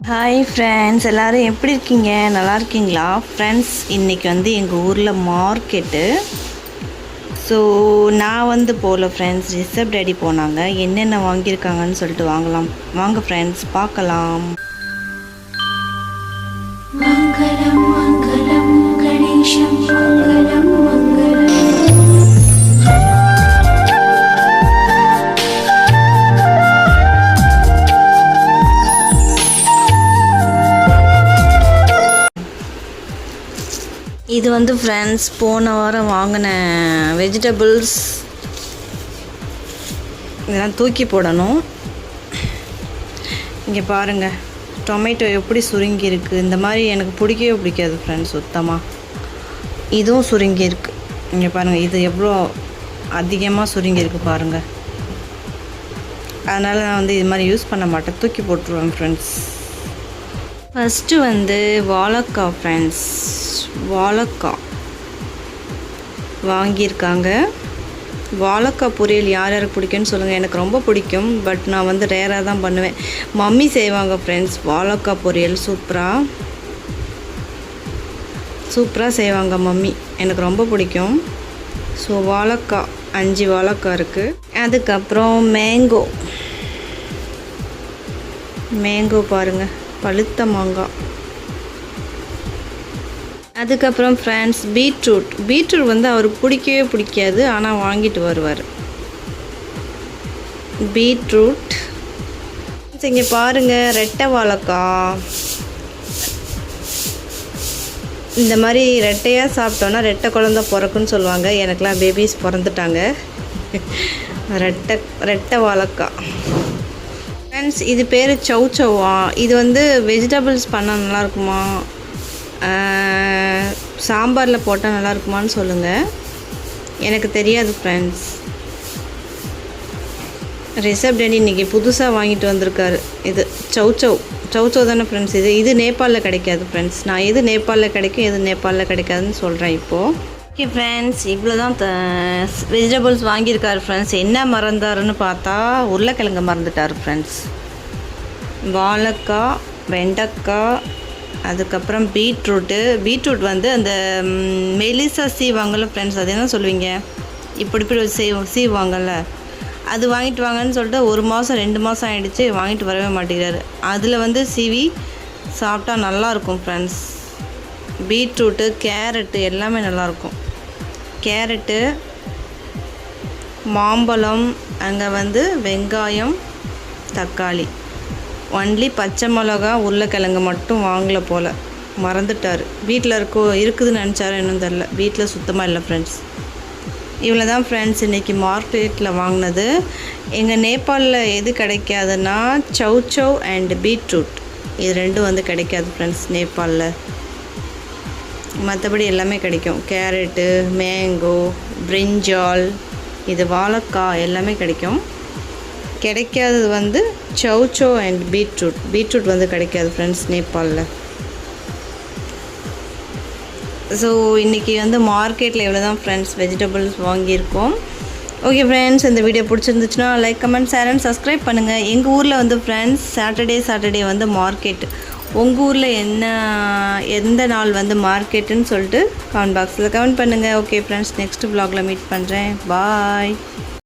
Hi friends, எல்லோரும் எப்படி இருக்கீங்க? நல்லா இருக்கீங்களா ஃப்ரெண்ட்ஸ்? இன்றைக்கி வந்து எங்கள் ஊரில் மார்க்கெட்டு. ஸோ நான் போகல ஃப்ரெண்ட்ஸ், ரிஷப் டேடி போனாங்க. என்னென்ன வாங்கியிருக்காங்கன்னு சொல்லிட்டு வாங்க ஃப்ரெண்ட்ஸ் பார்க்கலாம். மங்களம் மங்களம் கணேசம் மங்களம் மங்களம். இது வந்து ஃப்ரெண்ட்ஸ் போன வாரம் வாங்கின வெஜிடபிள்ஸ். இதெல்லாம் தூக்கி போடணும். இங்கே பாருங்கள், டொமேட்டோ எப்படி சுருங்கி இருக்குது. இந்த மாதிரி எனக்கு பிடிக்கவே பிடிக்காது ஃப்ரெண்ட்ஸ் சுத்தமாக. இதுவும் சுருங்கி இருக்குது. இங்கே பாருங்கள், இது எவ்வளோ அதிகமாக சுருங்கி இருக்குது பாருங்கள். அதனால் நான் இது மாதிரி யூஸ் பண்ண மாட்டேன், தூக்கி போட்டுருவேன் ஃப்ரெண்ட்ஸ். ஃபஸ்ட்டு வாழைக்காய் ஃப்ரெண்ட்ஸ், வாழைக்காய் வாங்கியிருக்காங்க. வாழைக்காய் பொரியல் யார் யாருக்கு பிடிக்கும்னு சொல்லுங்கள். எனக்கு ரொம்ப பிடிக்கும், பட் நான் ரேராக தான் பண்ணுவேன். மம்மி செய்வாங்க ஃப்ரெண்ட்ஸ் வாழைக்காய் பொரியல் சூப்பராக செய்வாங்க மம்மி. எனக்கு ரொம்ப பிடிக்கும். ஸோ வாழைக்காய் 5 வாழைக்காய் இருக்குது. அதுக்கப்புறம் மேங்கோ பாருங்கள், பழுத்த மாங்காய். அதுக்கப்புறம் ஃப்ரெண்ட்ஸ் பீட்ரூட் அவருக்கு பிடிக்கவே பிடிக்காது, ஆனால் வாங்கிட்டு வருவார் பீட்ரூட். இங்கே பாருங்கள், ரெட்டை வாழைக்காய். இந்த மாதிரி ரெட்டையாக சாப்பிட்டோன்னா ரெட்டை குழந்த பிறக்குன்னு சொல்லுவாங்க. எனக்கெலாம் பேபிஸ் பிறந்துட்டாங்க. ரெட்டை வாழைக்காய் ஃப்ரெண்ட்ஸ். இது பேர் சௌச்சௌவா. இது வெஜிடபிள்ஸ் பண்ணால் நல்லாயிருக்குமா, சாம்பாரில் போட்டால் நல்லாயிருக்குமான்னு சொல்லுங்கள். எனக்கு தெரியாது ஃப்ரெண்ட்ஸ். ரிஷப் டேடி இன்றைக்கி புதுசாக வாங்கிட்டு வந்திருக்காரு. இது சௌச்சௌ தானே ஃப்ரெண்ட்ஸ். இது நேபாளில் கிடைக்காது ஃப்ரெண்ட்ஸ். நான் எது நேபாளில் கிடைக்கும் எது நேபாளில் கிடைக்காதுன்னு சொல்கிறேன் இப்போது. ஓகே ஃப்ரெண்ட்ஸ், இவ்வளோ தான் வெஜிடபிள்ஸ் வாங்கியிருக்காரு ஃப்ரெண்ட்ஸ். என்ன மறந்தாருன்னு பார்த்தா உருளைக்கிழங்கு மறந்துட்டார் ஃப்ரெண்ட்ஸ். வாழைக்காய், வெண்டைக்காய், அதுக்கப்புறம் பீட்ரூட் அந்த மெலிசா சீவாங்கள்ல ஃப்ரெண்ட்ஸ். அது என்ன சொல்லுவீங்க, இப்படி சீவாங்கள்ல, அது வாங்கிட்டு வாங்கன்னு சொல்லிட்டு 1 மாதம் 2 மாதம் ஆகிடுச்சு, வாங்கிட்டு வரவே மாட்டேங்கிறாரு. அதில் சீவி சாப்பிட்டா நல்லாயிருக்கும் ஃப்ரெண்ட்ஸ். பீட்ரூட்டு, கேரட்டு எல்லாமே நல்லாயிருக்கும். கேரட்டு, மாம்பழம், அங்கே வெங்காயம், தக்காளி, ஒன்லி பச்சை மிளகா, உருளைக்கிழங்கு மட்டும் வாங்கலை போல், மறந்துட்டார். வீட்டில் இருக்குதுன்னு நினச்சாரு, என்னன்னு தெரில. வீட்டில் சுத்தமாக இல்லை ஃப்ரெண்ட்ஸ். இவ்வளோ தான் ஃப்ரெண்ட்ஸ் இன்றைக்கி மார்க்கெட்டில் வாங்கினது. எங்கள் நேபாளில் எது கிடைக்காதுன்னா சௌச்சௌ அண்ட் பீட்ரூட். இது ரெண்டும் கிடைக்காது ஃப்ரெண்ட்ஸ் நேபாளில். மற்றபடி எல்லாமே கிடைக்கும். கேரட்டு, மேங்கோ, பிரிஞ்சால், இது வாழைக்காய் எல்லாமே கிடைக்கும். கிடைக்காதது சௌச்சௌ அண்ட் பீட்ரூட் கிடைக்காது ஃப்ரெண்ட்ஸ் நேபாளில். ஸோ இன்றைக்கி மார்க்கெட்டில் இவ்வளோ தான் ஃப்ரெண்ட்ஸ் வெஜிடபிள்ஸ் வாங்கியிருக்கோம். ஓகே ஃப்ரெண்ட்ஸ், இந்த வீடியோ பிடிச்சிருந்துச்சுன்னா like, comment, share and subscribe பண்ணுங்கள். எங்கள் ஊரில் ஃப்ரெண்ட்ஸ் சாட்டர்டே மார்க்கெட். உங்கள் ஊரில் எந்த நாள் மார்க்கெட்டுன்னு சொல்லிட்டு கமெண்ட் பாக்ஸில் கமெண்ட் பண்ணுங்கள். ஓகே ஃப்ரெண்ட்ஸ், நெக்ஸ்ட் vlogல மீட் பண்ணுறேன். பாய்.